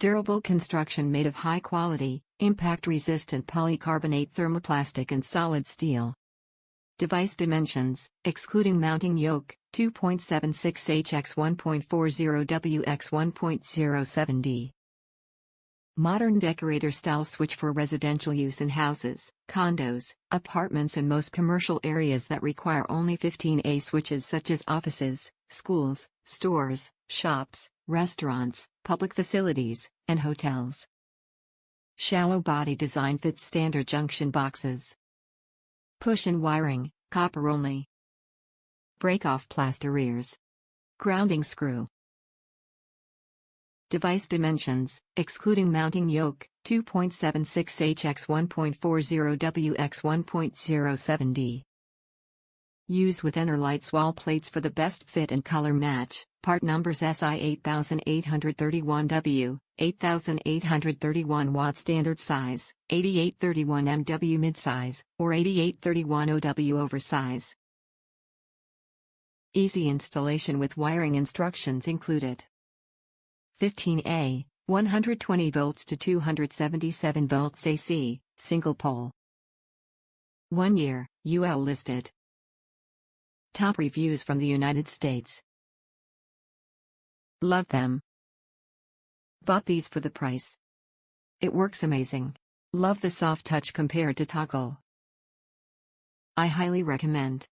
Durable construction made of high-quality, impact-resistant polycarbonate thermoplastic and solid steel. Device dimensions, excluding mounting yoke, 2.76 x 1.40 w x 1.07 d. Modern decorator-style switch for residential use in houses, condos, apartments and most commercial areas that require only 15A switches such as offices, schools, stores, shops, restaurants, public facilities, and hotels. Shallow body design fits standard junction boxes. Push-in wiring, copper only. Break-off plaster rears. Grounding screw. Device dimensions, excluding mounting yoke, 2.76 x 1.40 w x 1.07 d. Use with ENERLITES wall plates for the best fit and color match. Part numbers SI 8831W, 8831 watt standard size, 8831 MW midsize, or 8831 OW oversize. Easy installation with wiring instructions included. 15A, 120 volts to 277 volts AC, single pole. 1 year, UL listed. Top reviews from the United States. Love them. Bought these for the price. It works amazing. Love the soft touch compared to toggle. I highly recommend.